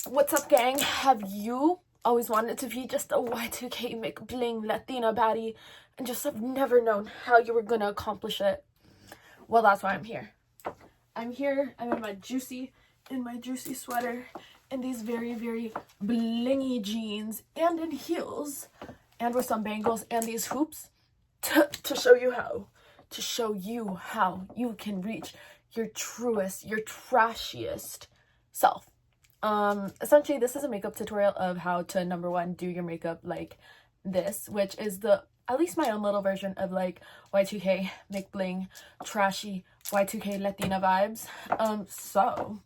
What's up, gang? Have you always wanted to be just a Y2K McBling Latina baddie and just have never known how you were gonna accomplish it? Well, that's why I'm here. I'm in my juicy sweater, in these very, very blingy jeans, and in heels, and with some bangles and these hoops to show you how you can reach your truest, your trashiest self. Essentially this is a makeup tutorial of how to, number one, do your makeup like this, which is at least my own little version of like Y2K McBling trashy Y2K Latina vibes. So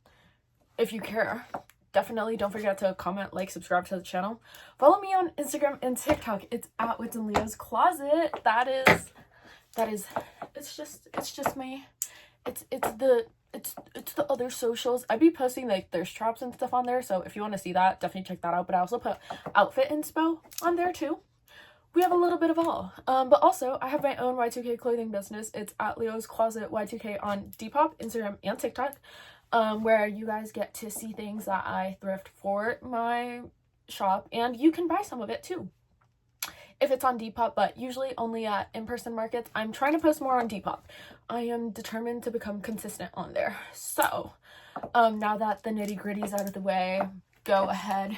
if you care, definitely don't forget to comment, like, subscribe to the channel. Follow me on Instagram and TikTok. It's at Wits in Leo's Closet. It's just me. It's the other socials. I'd be posting like thirst traps and stuff on there, so if you want to see that, definitely check that out. But I also put outfit inspo on there too. We have a little bit of all. But also I have my own Y2K clothing business. It's at Leo's Closet Y2K on Depop, Instagram, and TikTok, where you guys get to see things that I thrift for my shop, and you can buy some of it too if it's on Depop, but usually only at in-person markets. I'm trying to post more on Depop. I am determined to become consistent on there. So now that the nitty-gritty is out of the way, go ahead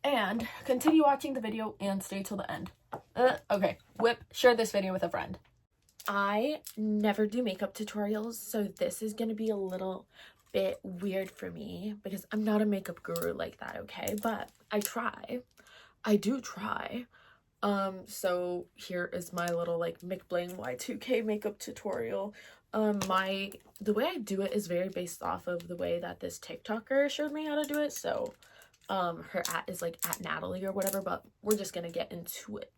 and continue watching the video and stay till the end. Okay, share this video with a friend. I never do makeup tutorials, so this is gonna be a little bit weird for me because I'm not a makeup guru like that, okay? But I do try. So here is my little like McBling Y2K makeup tutorial. The way I do it is very based off of the way that this TikToker showed me how to do it. So her is like at Natalie or whatever, but we're just gonna get into it.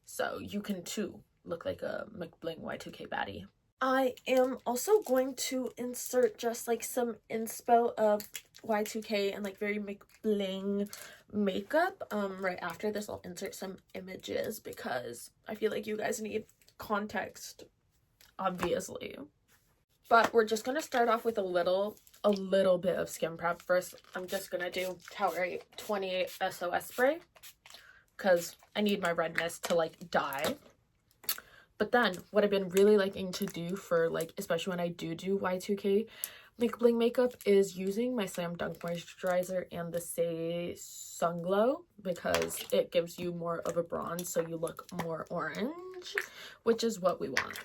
So you can too look like a McBling Y2K baddie. I am also going to insert just like some inspo of Y2K and like very McBling makeup. Right after this I'll insert some images because I feel like you guys need context, obviously. But we're just gonna start off with a little bit of skin prep. First I'm just gonna do Tower 28 SOS spray because I need my redness to like die. But then what I've been really liking to do for like, especially when I do Y2K McBling makeup, is using my Slam Dunk moisturizer and the Say Sun Glow because it gives you more of a bronze, so you look more orange, which is what we want.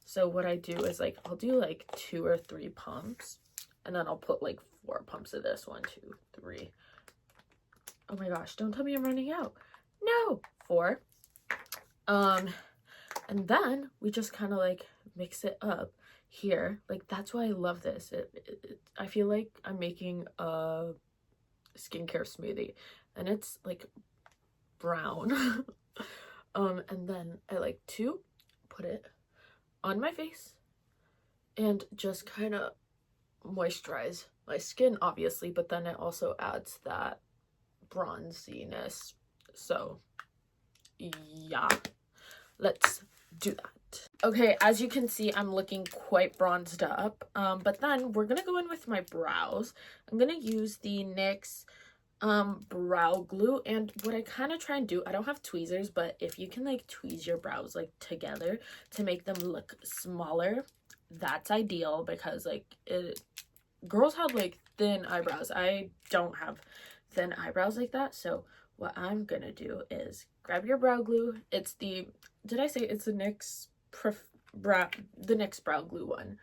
So what I do is like, I'll do like 2 or 3 pumps, and then I'll put like 4 pumps of this. 1, 2, 3. Oh my gosh, don't tell me I'm running out. No, 4. And then we just kind of like mix it up here. Like, that's why I love this. I feel like I'm making a skincare smoothie, and it's like brown. And then I like to put it on my face and just kind of moisturize my skin, obviously, but then it also adds that bronziness. So yeah, let's do that. Okay, as you can see, I'm looking quite bronzed up, but then we're gonna go in with my brows. I'm gonna use the NYX brow glue, and what I kind of try and do, I don't have tweezers, but if you can like tweeze your brows like together to make them look smaller, that's ideal, because like girls have like thin eyebrows. I don't have thin eyebrows like that. So what I'm gonna do is grab your brow glue. It's the, did I say it's the NYX NYX brow glue one.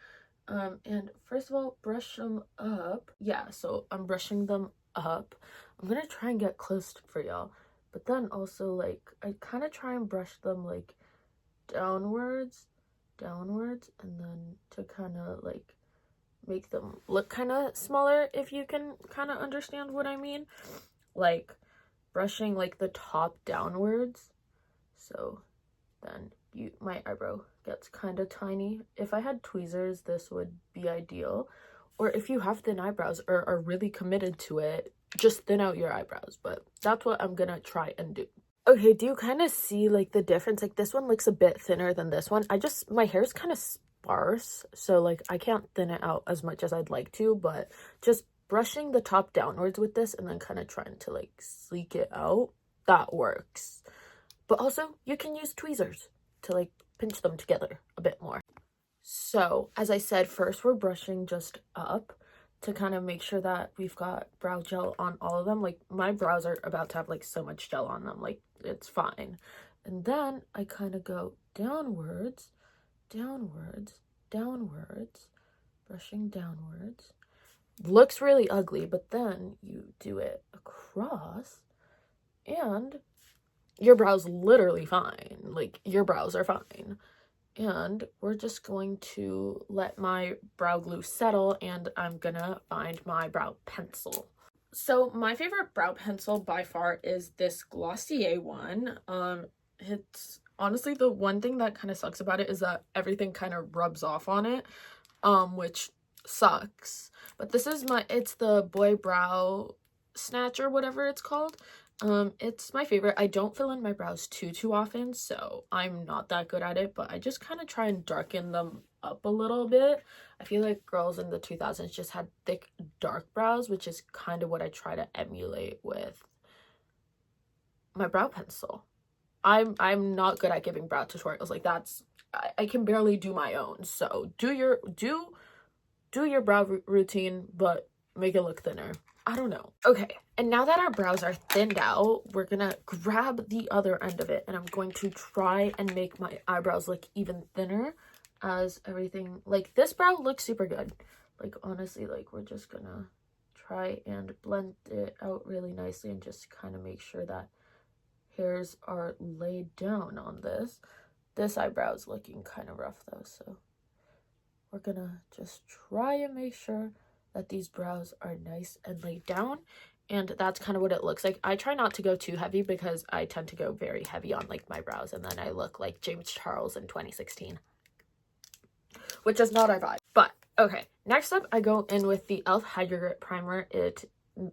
And first of all, brush them up. Yeah, so I'm brushing them up. I'm gonna try and get close for y'all, but then also like I kind of try and brush them like downwards, and then to kind of like make them look kind of smaller, if you can kind of understand what I mean. Like brushing like the top downwards, so then my eyebrow gets kind of tiny. If I had tweezers, this would be ideal, or if you have thin eyebrows or are really committed to it, just thin out your eyebrows. But that's what I'm gonna try and do. Okay, do you kind of see like the difference? Like this one looks a bit thinner than this one. My hair's kind of sparse, so like I can't thin it out as much as I'd like to, but just brushing the top downwards with this and then kind of trying to like sleek it out, that works. But also you can use tweezers to like pinch them together a bit more. So as I said, first we're brushing just up to kind of make sure that we've got brow gel on all of them. Like my brows are about to have like so much gel on them, like it's fine. And then I kind of go downwards, downwards, downwards, brushing downwards. Looks really ugly, but then you do it across and your brows literally fine. Like your brows are fine. And we're just going to let my brow glue settle, and I'm gonna find my brow pencil. So my favorite brow pencil by far is this Glossier one. It's honestly the one thing that kind of sucks about it is that everything kind of rubs off on it, which sucks. But this is it's the Boy Brow Snatch or whatever it's called. It's my favorite. I don't fill in my brows too often, so I'm not that good at it, but I just kind of try and darken them up a little bit. I feel like girls in the 2000s just had thick, dark brows, which is kind of what I try to emulate with my brow pencil. I'm not good at giving brow tutorials. Like I can barely do my own. So do your brow routine, but make it look thinner. I don't know. Okay, and now that our brows are thinned out, we're gonna grab the other end of it, and I'm going to try and make my eyebrows look even thinner as everything. Like this brow looks super good. Like honestly, like we're just gonna try and blend it out really nicely and just kind of make sure that hairs are laid down on this. This eyebrow is looking kind of rough though, so we're gonna just try and make sure that these brows are nice and laid down, and that's kind of what it looks like. I try not to go too heavy because I tend to go very heavy on like my brows, and then I look like James Charles in 2016, which is not our vibe. But okay, next up I go in with the e.l.f. Hydro Grip Primer.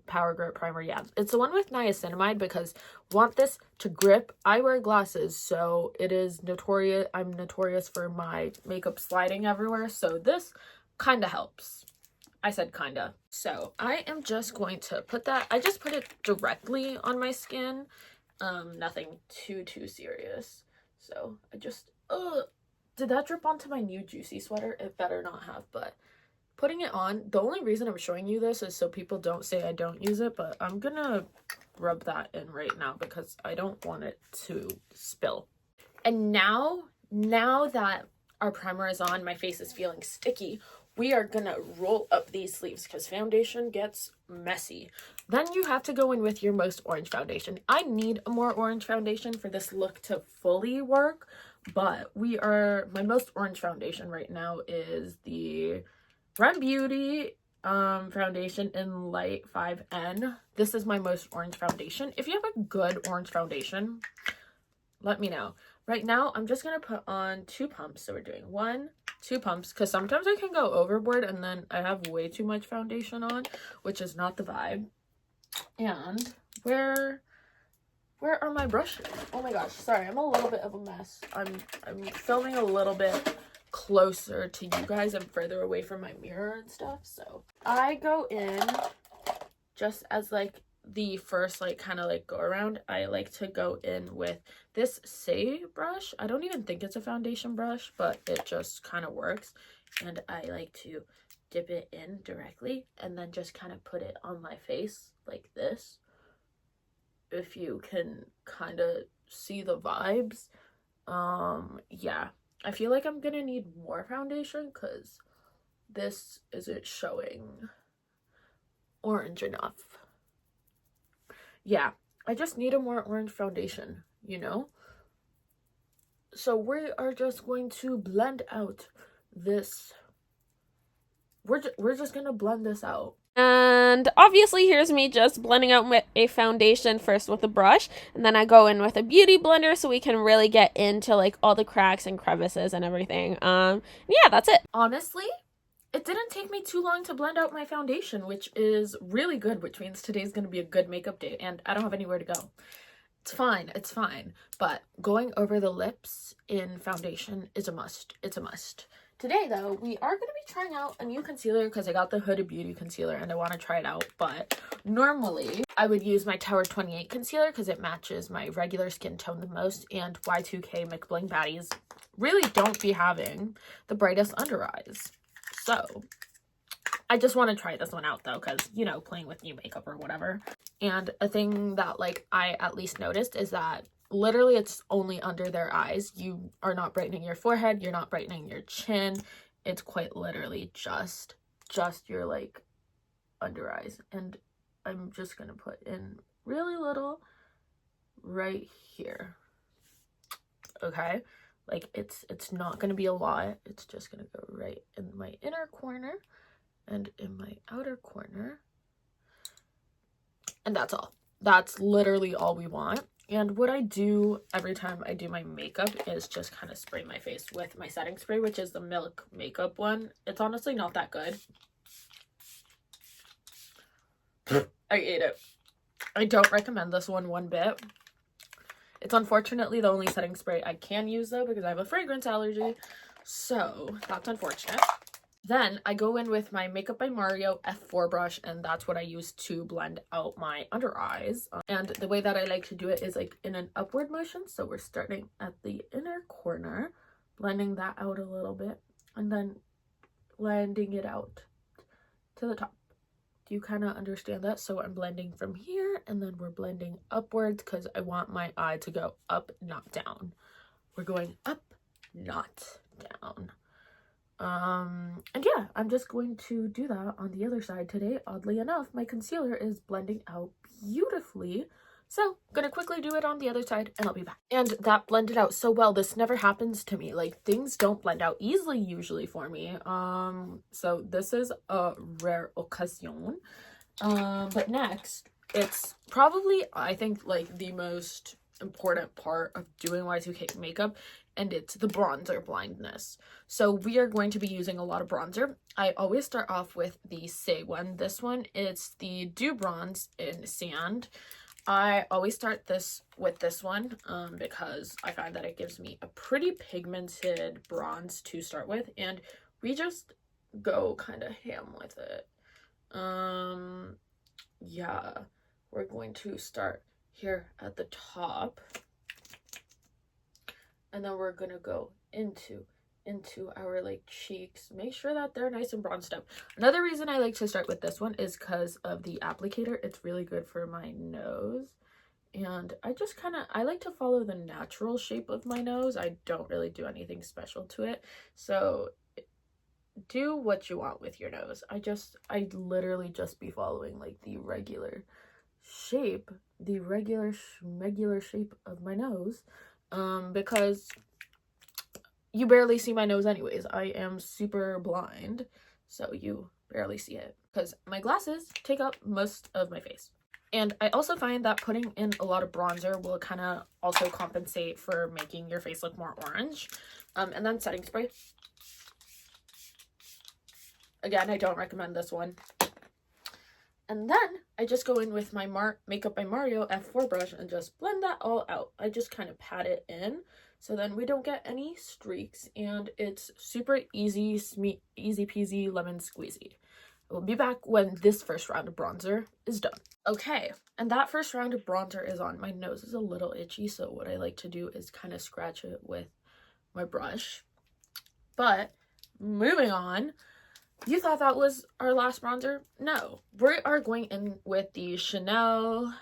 Power Grip Primer, yeah, it's the one with niacinamide because want this to grip. I wear glasses, so it is notorious. I'm notorious for my makeup sliding everywhere, so this kind of helps. I said kinda. So I am just going to put that, I just put it directly on my skin. Nothing too serious. So I just, did that drip onto my new Juicy sweater? It better not have, but putting it on, the only reason I'm showing you this is so people don't say I don't use it, but I'm gonna rub that in right now because I don't want it to spill. And now that our primer is on, my face is feeling sticky. We are gonna roll up these sleeves because foundation gets messy. Then you have to go in with your most orange foundation. I need a more orange foundation for this look to fully work, but my most orange foundation right now is the Run Beauty foundation in Light 5N. This is my most orange foundation. If you have a good orange foundation, let me know. Right now, I'm just gonna put on 2 pumps. So we're doing 1, 2 pumps because sometimes I can go overboard and then I have way too much foundation on, which is not the vibe. And where are my brushes? Oh my gosh, sorry, I'm a little bit of a mess. I'm filming a little bit closer to you guys and further away from my mirror and stuff. So I go in just as like the first like kind of like go around. I like to go in with this Say brush. I don't even think it's a foundation brush, but it just kind of works, and I like to dip it in directly and then just kind of put it on my face like this, if you can kind of see the vibes. Yeah, I feel like I'm gonna need more foundation because this isn't showing orange enough. Yeah, I just need a more orange foundation, you know? So we are just going to blend out this. We're just gonna blend this out. And obviously here's me just blending out a foundation first with a brush, and then I go in with a beauty blender so we can really get into like all the cracks and crevices and everything. Yeah, that's it. Honestly, it didn't take me too long to blend out my foundation, which is really good, which means today's going to be a good makeup day, and I don't have anywhere to go. It's fine, but going over the lips in foundation is a must. It's a must. Today, though, we are going to be trying out a new concealer because I got the Huda Beauty concealer and I want to try it out. But normally, I would use my Tower 28 concealer because it matches my regular skin tone the most. And Y2K McBling baddies really don't be having the brightest under eyes. So, I just want to try this one out, though, because, you know, playing with new makeup or whatever. And a thing that, like, I at least noticed is that literally it's only under their eyes. You are not brightening your forehead, you're not brightening your chin. It's quite literally just your like under eyes. And I'm just gonna put in really little right here. Okay, like it's not gonna be a lot. It's just gonna go right in my inner corner and in my outer corner, and that's all. That's literally all we want. And what I do every time I do my makeup is just kind of spray my face with my setting spray, which is the Milk makeup one. It's honestly not that good. I ate it. I don't recommend this one bit. It's unfortunately the only setting spray I can use, though, because I have a fragrance allergy. So that's unfortunate. Then I go in with my Makeup by Mario F4 brush, and that's what I use to blend out my under eyes. And the way that I like to do it is like in an upward motion. So we're starting at the inner corner, blending that out a little bit, and then blending it out to the top. Do you kind of understand that? So I'm blending from here, and then we're blending upwards because I want my eye to go up, not down. We're going up, not down. And yeah, I'm just going to do that on the other side today. Oddly enough, my concealer is blending out beautifully. So I'm gonna quickly do it on the other side and I'll be back. And that blended out so well. This never happens to me. Like, things don't blend out easily usually for me. So this is a rare occasion. But next, it's probably, I think, like the most important part of doing Y2K makeup, and it's the bronzer blindness. So we are going to be using a lot of bronzer. I always start off with the Say one. This one is the Dew Bronze in Sand. I always start this with this one because I find that it gives me a pretty pigmented bronze to start with, and we just go kind of ham with it. Yeah, we're going to start here at the top, and then we're gonna go into our like cheeks. Make sure that they're nice and bronzed up. Another reason I like to start with this one is because of the applicator. It's really good for my nose, and I like to follow the natural shape of my nose. I don't really do anything special to it, so do what you want with your nose. I literally just be following like the regular shape, the regular shape of my nose, because you barely see my nose anyways. I am super blind, so you barely see it because my glasses take up most of my face. And I also find that putting in a lot of bronzer will kind of also compensate for making your face look more orange. And then setting spray. Again, I don't recommend this one. And then I just go in with my Makeup by Mario F4 brush and just blend that all out. I just kind of pat it in so then we don't get any streaks, and it's super easy peasy lemon squeezy. We'll be back when this first round of bronzer is done. Okay, and that first round of bronzer is on. My nose is a little itchy, so what I like to do is kind of scratch it with my brush. But moving on, you thought that was our last bronzer? No, we are going in with the Chanel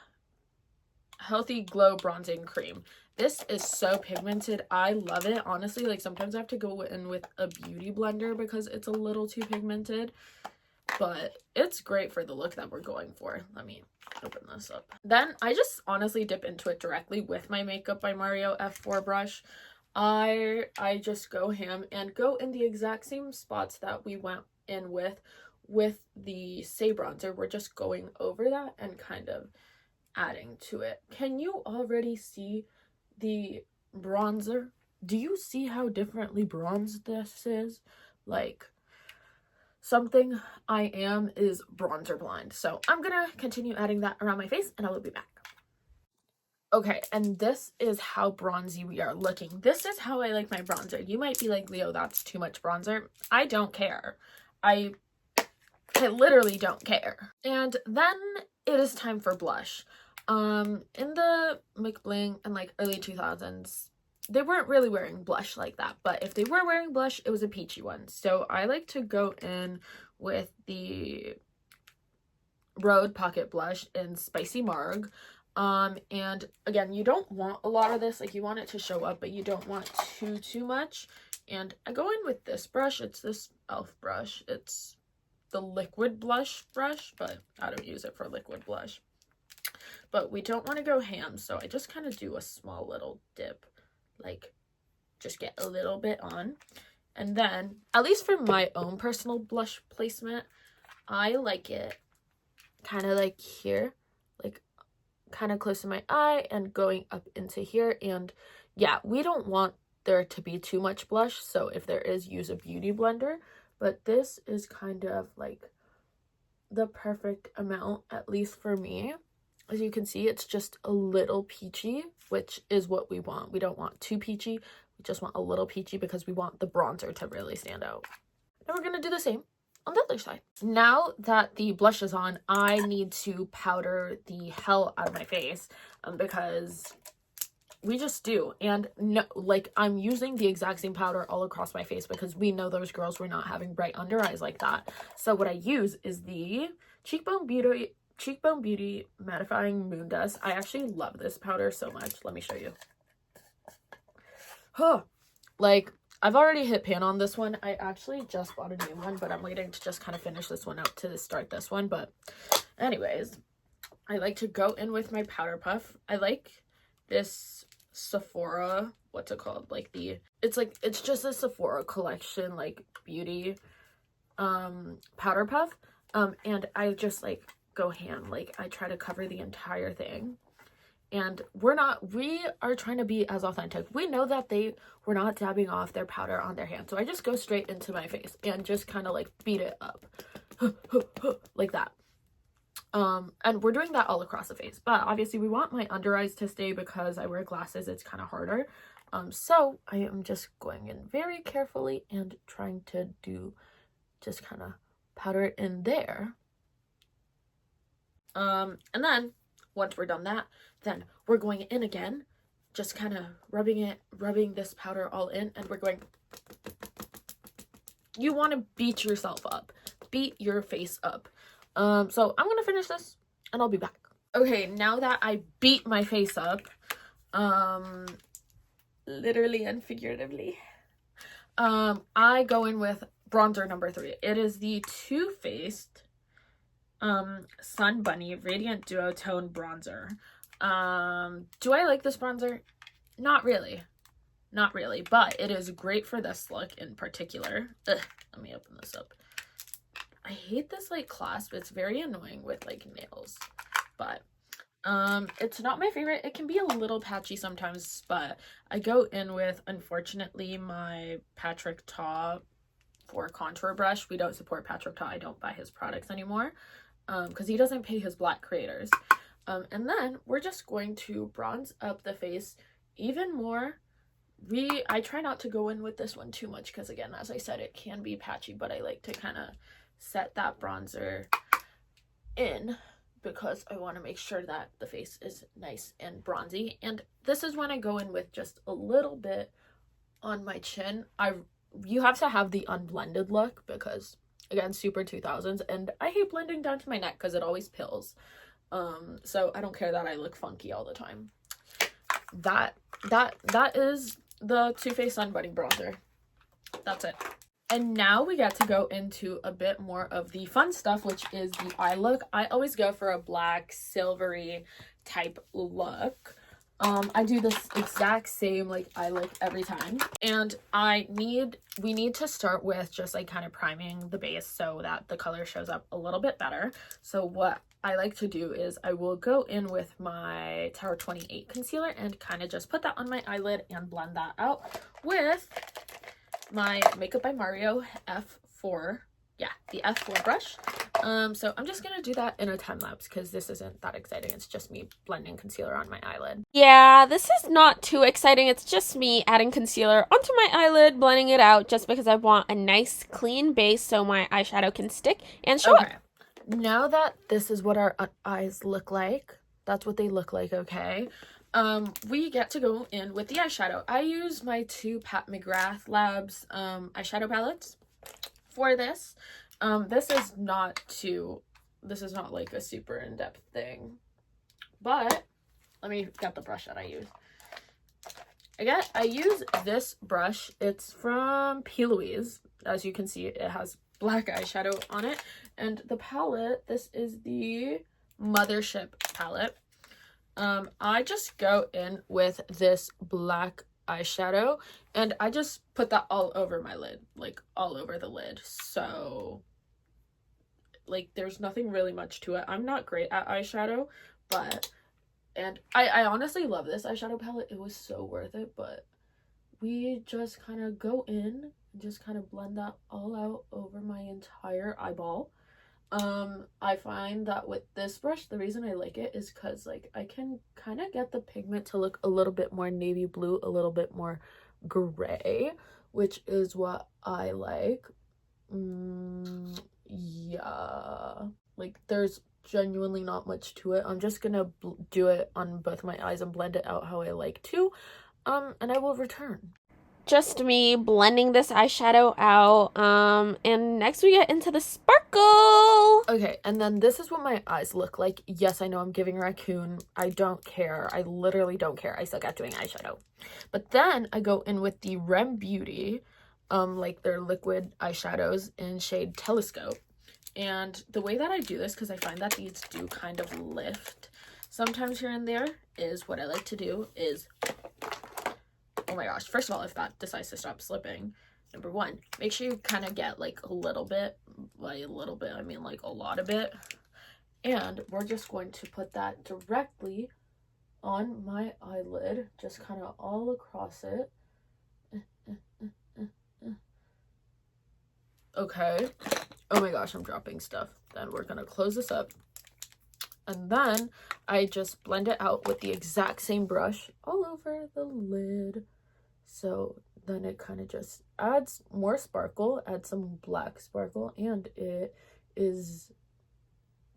Healthy Glow Bronzing Cream. This is so pigmented. I love it. Honestly, like sometimes I have to go in with a beauty blender because it's a little too pigmented, but it's great for the look that we're going for. Let me open this up. Then I just honestly dip into it directly with my Makeup by Mario F4 brush. I just go ham and go in the exact same spots that we went in with the Say bronzer. We're just going over that and kind of adding to it. Can you already see the bronzer? Do you see how differently bronzed this is? Like, something I am is bronzer blind. So I'm gonna continue adding that around my face and I will be back. Okay, and this is how bronzy we are looking. This is how I like my bronzer. You might be like, Leo, that's too much bronzer. I don't care. I literally don't care. And then it is time for blush. In the McBling and like early 2000s, they weren't really wearing blush like that, but if they were wearing blush, it was a peachy one. So I like to go in with the Road Pocket Blush in Spicy Marg. And again, you don't want a lot of this, like you want it to show up, but you don't want too much. And I go in with this brush. It's this e.l.f. brush. It's the liquid blush brush, but I don't use it for liquid blush. But we don't want to go ham, so I just kind of do a small little dip, like just get a little bit on. And then, at least for my own personal blush placement, I like it kind of like here, like kind of close to my eye and going up into here. And yeah, we don't want there to be too much blush, so if there is, use a beauty blender. But this is kind of like the perfect amount, at least for me. As you can see, it's just a little peachy, which is what we want. We don't want too peachy. We just want a little peachy because we want the bronzer to really stand out. And we're going to do the same on the other side. Now that the blush is on, I need to powder the hell out of my face because we just do. And no, like, I'm using the exact same powder all across my face because we know those girls were not having bright under eyes like that. So what I use is the Cheekbone Beauty Mattifying Moon Dust. I actually love this powder so much. Let me show you. Huh. Like, I've already hit pan on this one. I actually just bought a new one, but I'm waiting to just kind of finish this one out to start this one. But anyways, I like to go in with my powder puff. I like this Sephora, what's it called? Like it's just a Sephora collection, like beauty powder puff. And I just like go ham. Like I try to cover the entire thing. And we are trying to be as authentic. We know that they were not dabbing off their powder on their hand. So I just go straight into my face and just kind of like beat it up like that. And we're doing that all across the face, but obviously we want my under eyes to stay because I wear glasses. It's kind of harder. So I am just going in very carefully and trying to just kind of powder it in there. And then once we're done that, then we're going in again, just kind of rubbing this powder all in, and we're going, you want to beat yourself up, beat your face up. So I'm gonna finish this and I'll be back. Okay, now that I beat my face up, literally and figuratively, I go in with bronzer number 3. It is the Too Faced Sun Bunny Radiant Duotone Bronzer. Do I like this bronzer? Not really, but it is great for this look in particular. Ugh, let me open this up. I hate this like clasp. It's very annoying with like nails, but it's not my favorite. It can be a little patchy sometimes, but I go in with, unfortunately, my Patrick Ta for contour brush. We don't support Patrick Ta. I don't buy his products anymore because he doesn't pay his black creators. And then we're just going to bronze up the face even more. I try not to go in with this one too much because, again, as I said, it can be patchy, but I like to kind of set that bronzer in because I want to make sure that the face is nice and bronzy. And this is when I go in with just a little bit on my chin. You have to have the unblended look because, again, super 2000s, and I hate blending down to my neck because it always pills. So I don't care that I look funky all the time. That is the Too Faced Sun Bunny bronzer. That's it. And now we get to go into a bit more of the fun stuff, which is the eye look. I always go for a black, silvery type look. I do this exact same like eye look every time. And we need to start with just like kind of priming the base so that the color shows up a little bit better. So what I like to do is I will go in with my Tower 28 concealer and kind of just put that on my eyelid and blend that out with my Makeup by Mario F4 yeah, the F4 brush. So I'm just gonna do that in a time lapse because this isn't that exciting. It's just me blending concealer on my eyelid. Yeah, this is not too exciting. It's just me adding concealer onto my eyelid, blending it out just because I want a nice clean base so my eyeshadow can stick and show up. Now that this is what our eyes look like, that's what they look like, okay? We get to go in with the eyeshadow. I use my two Pat McGrath Labs eyeshadow palettes for this. This is not like a super in-depth thing, but let me get the brush that I use. I use this brush. It's from P. Louise. As you can see, it has black eyeshadow on it. And the palette, this is the Mothership palette. I just go in with this black eyeshadow and I just put that all over my lid, like all over the lid. So like there's nothing really much to it. I'm not great at eyeshadow, but and I honestly love this eyeshadow palette. It was so worth it, but we just kind of go in and just kind of blend that all out over my entire eyeball. I find that with this brush, the reason I like it is because like I can kind of get the pigment to look a little bit more navy blue, a little bit more gray, which is what I like. Yeah, like there's genuinely not much to it. I'm just gonna do it on both my eyes and blend it out how I like to, and I will return. Just me blending this eyeshadow out, and next we get into the sparkle. Okay, and then this is what my eyes look like. Yes, I know I'm giving a raccoon. I don't care. I literally don't care. I suck at doing eyeshadow. But then I go in with the Rem Beauty, like their liquid eyeshadows in shade Telescope. And the way that I do this, because I find that these do kind of lift sometimes here and there, is what I like to do is, oh my gosh, first of all, if that decides to stop slipping, number one, make sure you kind of get like a little bit, by a little bit, I mean like a lot of it. And we're just going to put that directly on my eyelid, just kind of all across it. Okay. Oh my gosh, I'm dropping stuff. Then we're gonna close this up. And then I just blend it out with the exact same brush all over the lid. So then it kind of just adds more sparkle, adds some black sparkle, and it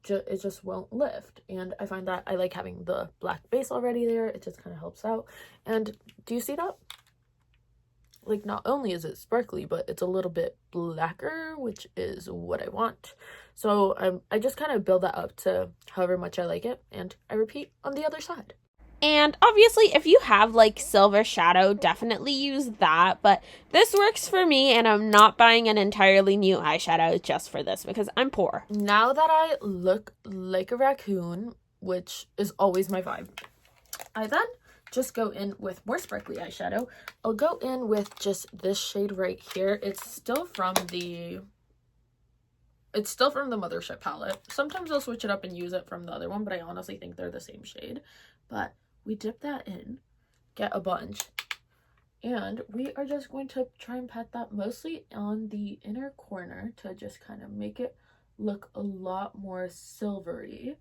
just won't lift. And I find that I like having the black base already there. It just kind of helps out. And do you see that? Like, not only is it sparkly, but it's a little bit blacker, which is what I want. So I just kind of build that up to however much I like it, and I repeat on the other side. And obviously, if you have like silver shadow, definitely use that. But this works for me, and I'm not buying an entirely new eyeshadow just for this because I'm poor. Now that I look like a raccoon, which is always my vibe, I then just go in with more sparkly eyeshadow. I'll go in with just this shade right here. It's still from the Mothership palette. Sometimes I'll switch it up and use it from the other one, but I honestly think they're the same shade. But we dip that in, get a bunch, and we are just going to try and pat that mostly on the inner corner to just kind of make it look a lot more silvery,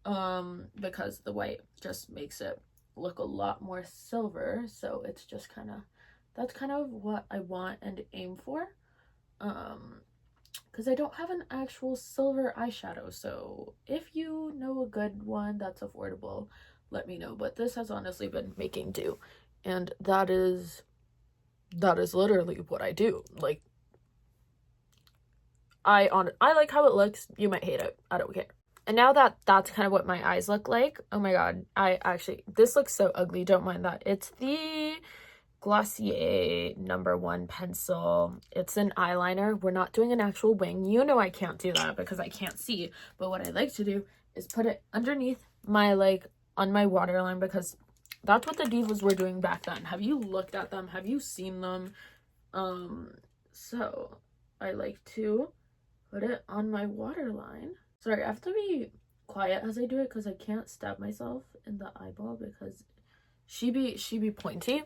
because the white just makes it look a lot more silver. So it's just kind of, that's kind of what I want and aim for, because I don't have an actual silver eyeshadow. So if you know a good one that's affordable, let me know. But this has honestly been making do, and that is literally what I do. Like, I like how it looks. You might hate it, I don't care. And now that that's kind of what my eyes look like, oh my god, this looks so ugly, don't mind that. It's the Glossier #1 pencil. It's an eyeliner. We're not doing an actual wing. You know I can't do that because I can't see. But what I like to do is put it underneath my, like, on my waterline, because that's what the divas were doing back then. Have you looked at them? Have you seen them? So I like to put it on my waterline. Sorry, I have to be quiet as I do it because I can't stab myself in the eyeball because she be pointy.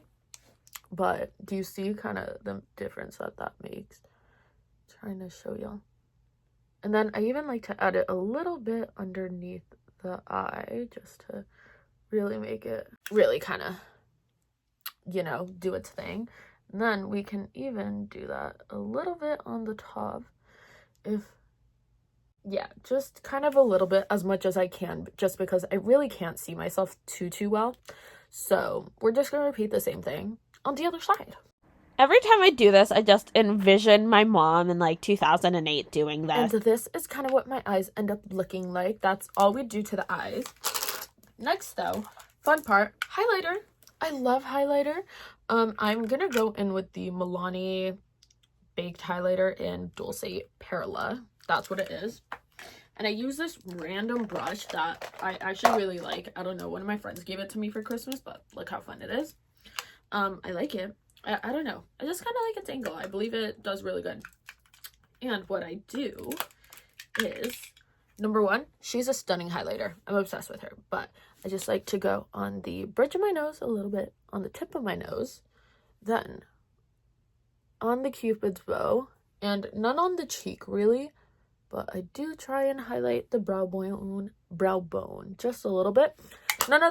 But do you see kind of the difference that makes? I'm trying to show y'all. And then I even like to add it a little bit underneath the eye just to really make it really kind of, you know, do its thing. And then we can even do that a little bit on the top if, yeah, just kind of a little bit, as much as I can, just because I really can't see myself too well. So we're just going to repeat the same thing on the other side. Every time I do this, I just envision my mom in like 2008 doing this. And this is kind of what my eyes end up looking like. That's all we do to the eyes. Next though, fun part, highlighter. I love highlighter. I'm gonna go in with the Milani Baked Highlighter in Dulce Perla. That's what it is. And I use this random brush that I actually really like. I don't know, one of my friends gave it to me for Christmas, but look how fun it is. I like it. I don't know. I just kind of like its angle. I believe it does really good. And what I do is, number one, she's a stunning highlighter. I'm obsessed with her. But I just like to go on the bridge of my nose a little bit, on the tip of my nose, then on the Cupid's bow, and none on the cheek, really. But I do try and highlight the brow bone just a little bit. None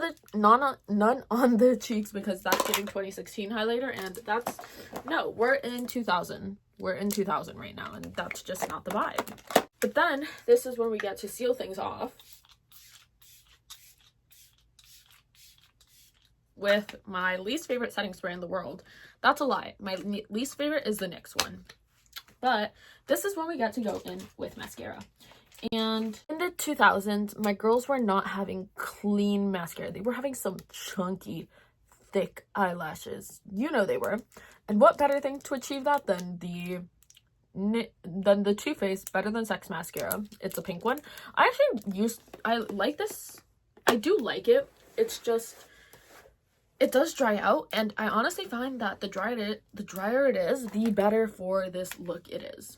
on the cheeks, because that's giving 2016 highlighter, and that's, no, we're in 2000. We're in 2000 right now, and that's just not the vibe. But then this is when we get to seal things off with my least favorite setting spray in the world. That's a lie. My least favorite is the NYX one. But this is when we get to go in with mascara. And in the 2000s, my girls were not having clean mascara. They were having some chunky, thick eyelashes. You know they were. And what better thing to achieve that than the Too Faced Better Than Sex mascara. It's a pink one. I like this. I do like it. It's just, it does dry out, and I honestly find that the drier it is, the better for this look it is.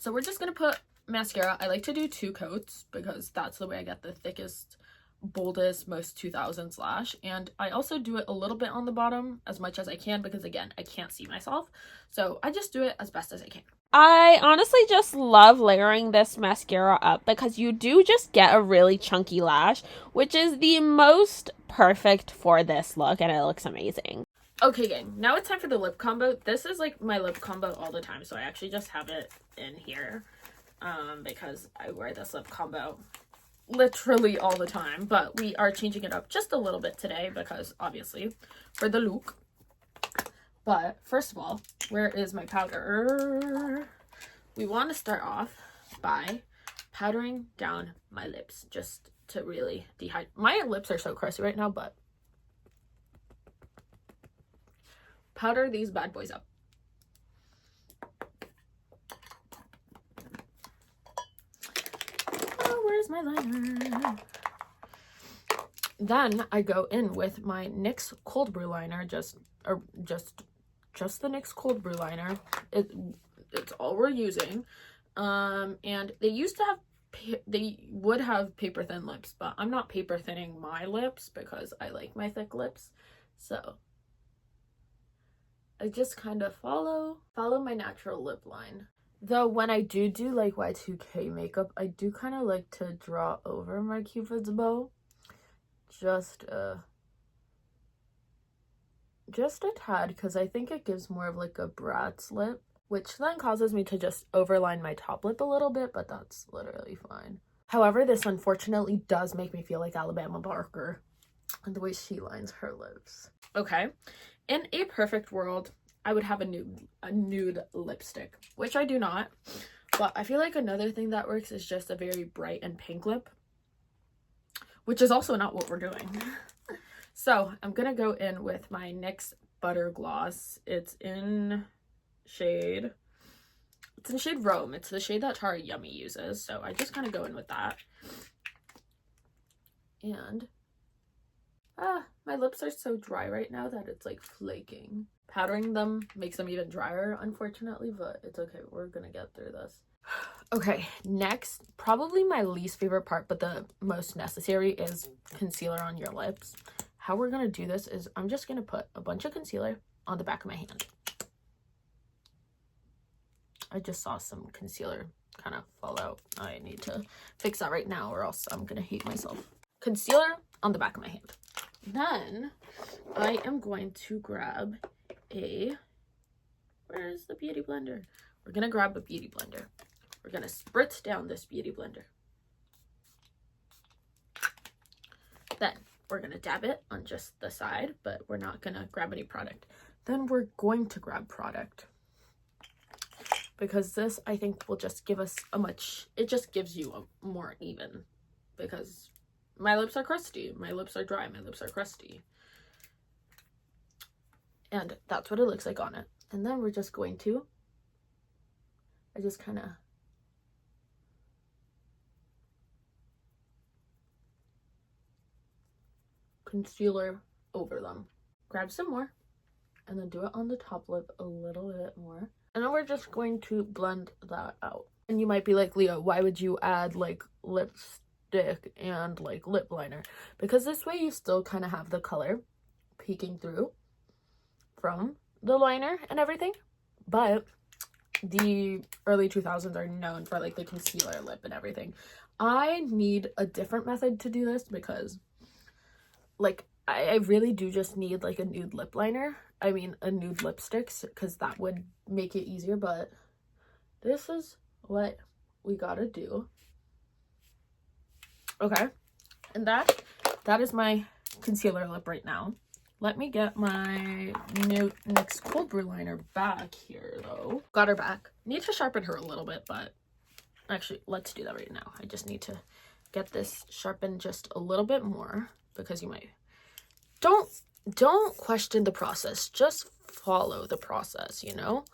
So we're just gonna put mascara. I like to do 2 coats because that's the way I get the thickest, boldest, most 2000s lash. And I also do it a little bit on the bottom as much as I can because, again, I can't see myself. So I just do it as best as I can. I honestly just love layering this mascara up because you do just get a really chunky lash, which is the most perfect for this look, and it looks amazing. Okay, gang, now it's time for the lip combo. This is like my lip combo all the time, so I actually just have it in here because I wear this lip combo literally all the time, but we are changing it up just a little bit today because obviously for the look. But first of all, where is my powder? We want to start off by powdering down my lips just to really dehydrate. My lips are so crusty right now, but powder these bad boys up. Oh, where's my liner? Then I go in with my NYX Cold Brew liner, just the NYX Cold Brew liner. It's all we're using. And they would have paper thin lips, but I'm not paper thinning my lips because I like my thick lips. So I just kind of follow my natural lip line. Though when I do like Y2K makeup, I do kind of like to draw over my Cupid's bow. Just a tad, because I think it gives more of like a brat's lip, which then causes me to just overline my top lip a little bit, but that's literally fine. However, this unfortunately does make me feel like Alabama Barker and the way she lines her lips. Okay, in a perfect world, I would have a nude lipstick, which I do not, but I feel like another thing that works is just a very bright and pink lip, which is also not what we're doing. So I'm gonna go in with my NYX Butter Gloss. It's in shade Rome. It's the shade that Tara Yummy uses, so I just kind of go in with that. And my lips are so dry right now that it's like flaking. Powdering them makes them even drier, unfortunately, but it's okay. We're gonna get through this. Okay, next, probably my least favorite part, but the most necessary, is concealer on your lips. How we're gonna do this is I'm just gonna put a bunch of concealer on the back of my hand. I just saw some concealer kind of fall out. I need to fix that right now or else I'm gonna hate myself. Concealer on the back of my hand. Then I am going to grab where's the beauty blender? We're gonna grab a beauty blender. We're gonna spritz down this beauty blender. Then we're gonna dab it on just the side, but we're not gonna grab any product. Then we're going to grab product, because this I think will just give us it just gives you a more even, because my lips are crusty, my lips are dry, my lips are crusty. And that's what it looks like on it. And then we're just going to, I just kind of concealer over them. Grab some more and then do it on the top lip a little bit more. And then we're just going to blend that out. And you might be like, Leah, why would you add like lipstick and like lip liner? Because this way you still kind of have the color peeking through from the liner and everything. But the early 2000s are known for like the concealer lip and everything. I need a different method to do this because like I really do just need like a nude lip liner. I mean a nude lipstick, because that would make it easier, but this is what we gotta do. Okay, and that is my concealer lip right now. Let me get my NYX Cold Brew liner back here though. Got her back. Need to sharpen her a little bit, but actually let's do that right now. I just need to get this sharpened just a little bit more, because you might don't question the process, just follow the process, you know.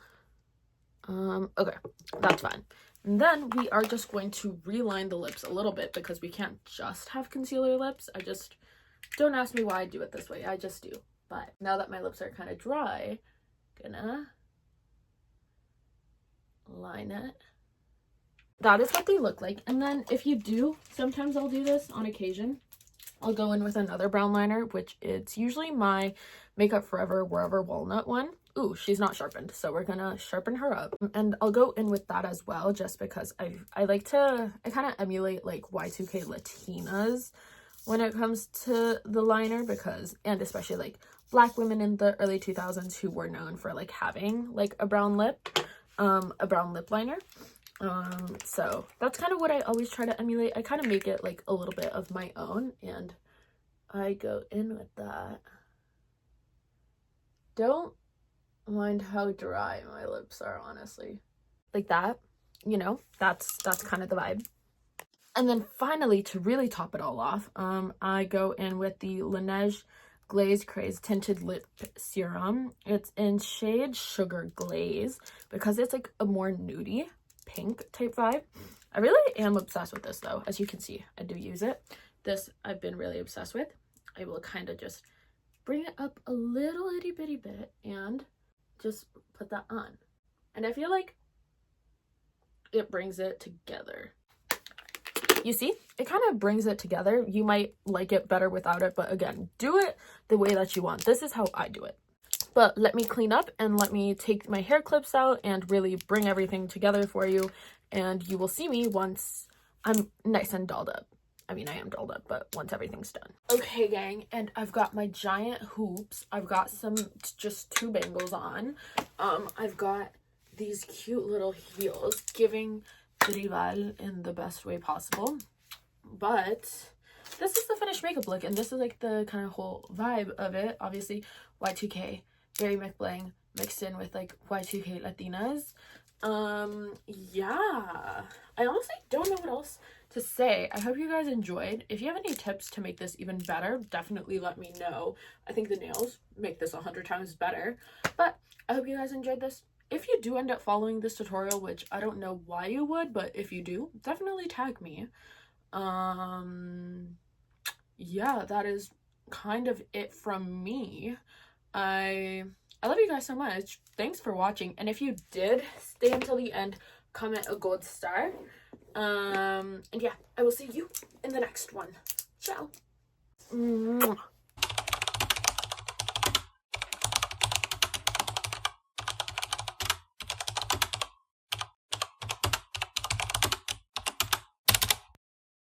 Okay, that's fine. And then we are just going to reline the lips a little bit, because we can't just have concealer lips. Don't ask me why I do it this way, I just do. But now that my lips are kind of dry, gonna line it. That is what they look like. And then if you do, sometimes I'll do this on occasion, I'll go in with another brown liner, which it's usually my Makeup Forever Wherever Walnut one. Ooh, she's not sharpened, so we're gonna sharpen her up. And I'll go in with that as well, just because I kind of emulate like Y2K Latinas when it comes to the liner, and especially like Black women in the early 2000s who were known for like having like a brown lip liner. So that's kind of what I always try to emulate. I kind of make it like a little bit of my own, and I go in with that. Don't mind how dry my lips are, honestly. Like that, you know, that's kind of the vibe. And then finally, to really top it all off, I go in with the Laneige Glaze Craze Tinted Lip Serum. It's in shade Sugar Glaze, because it's like a more nudie pink type vibe. I really am obsessed with this though. As you can see, I do use it. This I've been really obsessed with. I will kind of just bring it up a little itty bitty bit and just put that on. And I feel like it brings it together. You see, it kind of brings it together. You might like it better without it, but again, do it the way that you want. This is how I do it. But let me clean up and let me take my hair clips out and really bring everything together for you. And you will see me once I'm nice and dolled up. I mean, I am dolled up, but once everything's done. Okay, gang, and I've got my giant hoops. I've got just 2 bangles on. I've got these cute little heels, giving rival in the best way possible. But this is the finished makeup look, and this is like the kind of whole vibe of it. Obviously Y2K, very McBling, mixed in with like Y2K Latinas. Yeah, I honestly don't know what else to say. I hope you guys enjoyed. If you have any tips to make this even better, definitely let me know. I think the nails make this 100 times better. But I hope you guys enjoyed this. If you do end up following this tutorial, which I don't know why you would, but if you do, definitely tag me. Yeah, that is kind of it from me. I love you guys so much. Thanks for watching. And if you did stay until the end, comment a gold star. And yeah, I will see you in the next one. Ciao. Mwah.